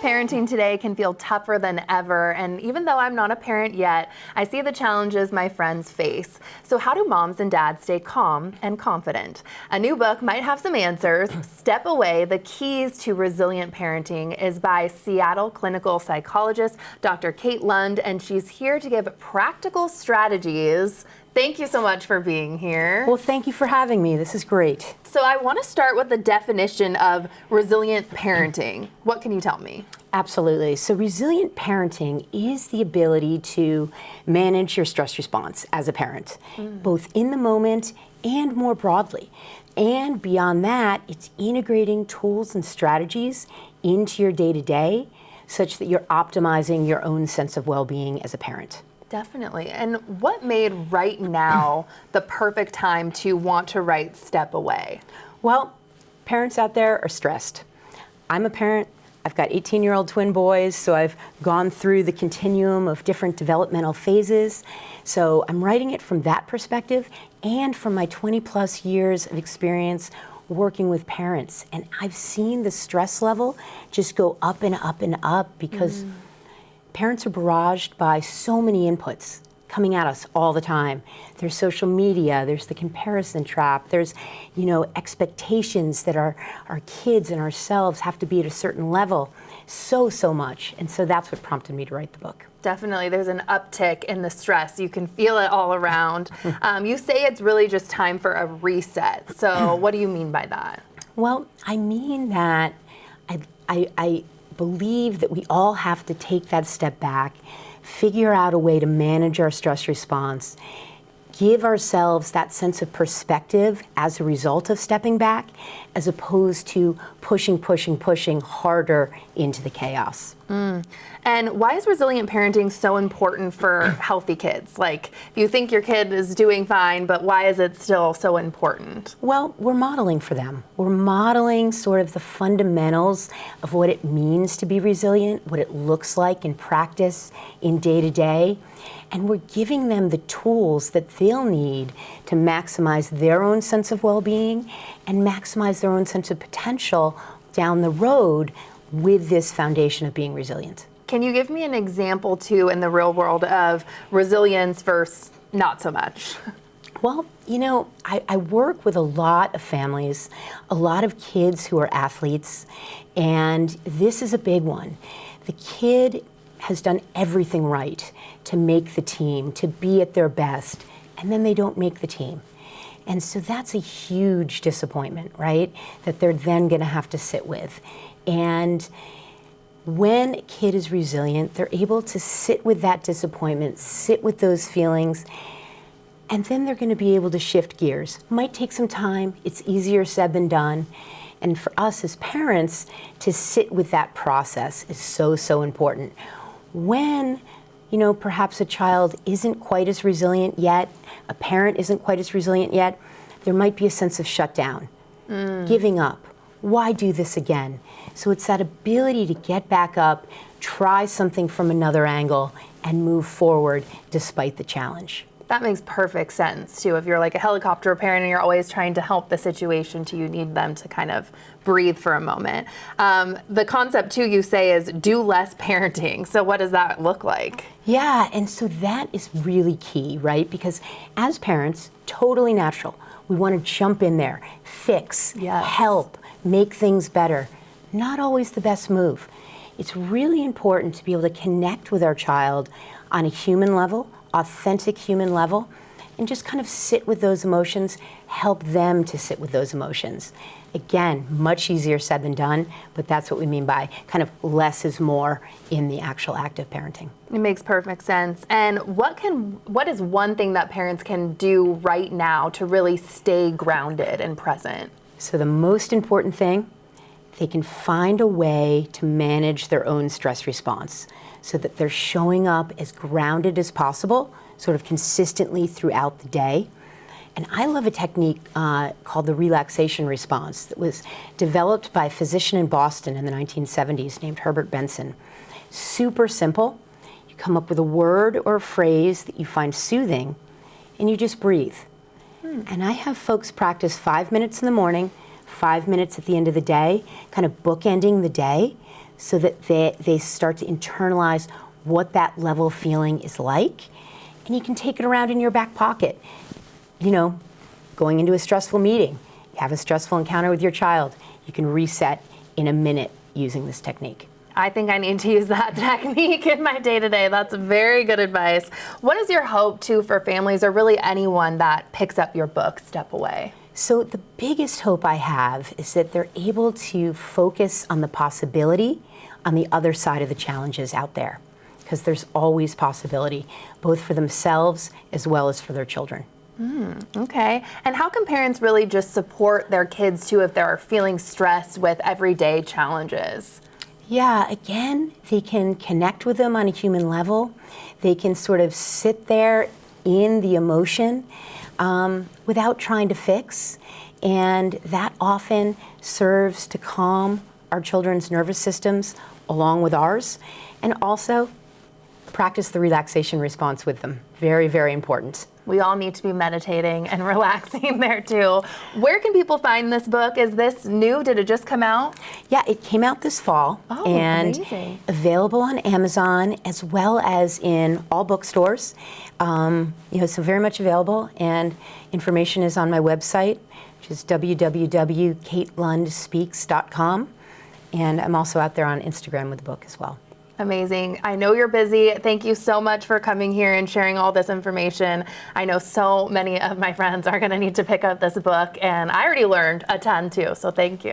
Parenting today can feel tougher than ever, and even though I'm not a parent yet, I see the challenges my friends face. So how do moms and dads stay calm and confident? A new book might have some answers. Step Away, The Keys to Resilient Parenting is by Seattle clinical psychologist Dr. Kate Lund, and she's here to give practical strategies. Thank you so much for being here. Well, thank you for having me. This is great. So I want to start with the definition of resilient parenting. What can you tell me? Absolutely. So resilient parenting is the ability to manage your stress response as a parent, both in the moment and more broadly. And beyond that, it's integrating tools and strategies into your day-to-day such that you're optimizing your own sense of well-being as a parent. Definitely. And what made right now the perfect time to want to write Step Away? Well, parents out there are stressed. I'm a parent. I've got 18-year-old twin boys, so I've gone through the continuum of different developmental phases. So I'm writing it from that perspective and from my 20-plus years of experience working with parents. And I've seen the stress level just go up and up and up because parents are barraged by so many inputs coming at us all the time. There's social media, there's the comparison trap, there's, expectations that our kids and ourselves have to be at a certain level. So much. And so that's what prompted me to write the book. Definitely, there's an uptick in the stress. You can feel it all around. You say it's really just time for a reset. So what do you mean by that? Well, I mean that I believe that we all have to take that step back, figure out a way to manage our stress response, give ourselves that sense of perspective as a result of stepping back, as opposed to pushing harder into the chaos. And why is resilient parenting so important for healthy kids? Like, you think your kid is doing fine, but why is it still so important? Well, we're modeling for them. We're modeling sort of the fundamentals of what it means to be resilient, what it looks like in practice, in day-to-day. And we're giving them the tools that they'll need to maximize their own sense of well-being and maximize their own sense of potential down the road with this foundation of being resilient. Can you give me an example, too, in the real world of resilience versus not so much? Well, I work with a lot of families, a lot of kids who are athletes, and this is a big one. The kid has done everything right to make the team, to be at their best, and then they don't make the team. And so that's a huge disappointment, right? That they're then going to have to sit with. And when a kid is resilient, they're able to sit with that disappointment, sit with those feelings, and then they're going to be able to shift gears. Might take some time. It's easier said than done. And for us as parents, to sit with that process is so important. When perhaps a child isn't quite as resilient yet, a parent isn't quite as resilient yet, there might be a sense of shutdown, giving up. Why do this again? So it's that ability to get back up, try something from another angle, and move forward despite the challenge. That makes perfect sense, too. If you're like a helicopter parent and you're always trying to help the situation, you need them to kind of breathe for a moment. The concept, too, you say is do less parenting. So what does that look like? Yeah, and so that is really key, right? Because as parents, totally natural. We want to jump in there, fix, help, make things better. Not always the best move. It's really important to be able to connect with our child on a human level, authentic human level, and just kind of sit with those emotions, help them to sit with those emotions. Again, much easier said than done, but that's what we mean by kind of less is more in the actual act of parenting. It makes perfect sense. And what is one thing that parents can do right now to really stay grounded and present? So the most important thing, they can find a way to manage their own stress response so that they're showing up as grounded as possible, sort of consistently throughout the day. And I love a technique called the relaxation response that was developed by a physician in Boston in the 1970s named Herbert Benson. Super simple. You come up with a word or a phrase that you find soothing, and you just breathe. And I have folks practice 5 minutes in the morning, 5 minutes at the end of the day, kind of bookending the day, so that they start to internalize what that level of feeling is like. And you can take it around in your back pocket. You know, going into a stressful meeting, you have a stressful encounter with your child, you can reset in a minute using this technique. I think I need to use that technique in my day-to-day. That's very good advice. What is your hope, too, for families or really anyone that picks up your book, Step Away? So the biggest hope I have is that they're able to focus on the possibility on the other side of the challenges out there, because there's always possibility, both for themselves as well as for their children. Okay. And how can parents really just support their kids, too, if they're feeling stressed with everyday challenges? Yeah, again, they can connect with them on a human level. They can sort of sit there in the emotion without trying to fix. And that often serves to calm our children's nervous systems along with ours. And also practice the relaxation response with them. Very, very important. We all need to be meditating and relaxing there too. Where can people find this book? Is this new? Did it just come out? Yeah, it came out this fall and amazing. Available on Amazon as well as in all bookstores. So very much available, and information is on my website, which is www.katelundspeaks.com, and I'm also out there on Instagram with the book as well. Amazing. I know you're busy. Thank you so much for coming here and sharing all this information. I know so many of my friends are going to need to pick up this book, and I already learned a ton too, so thank you.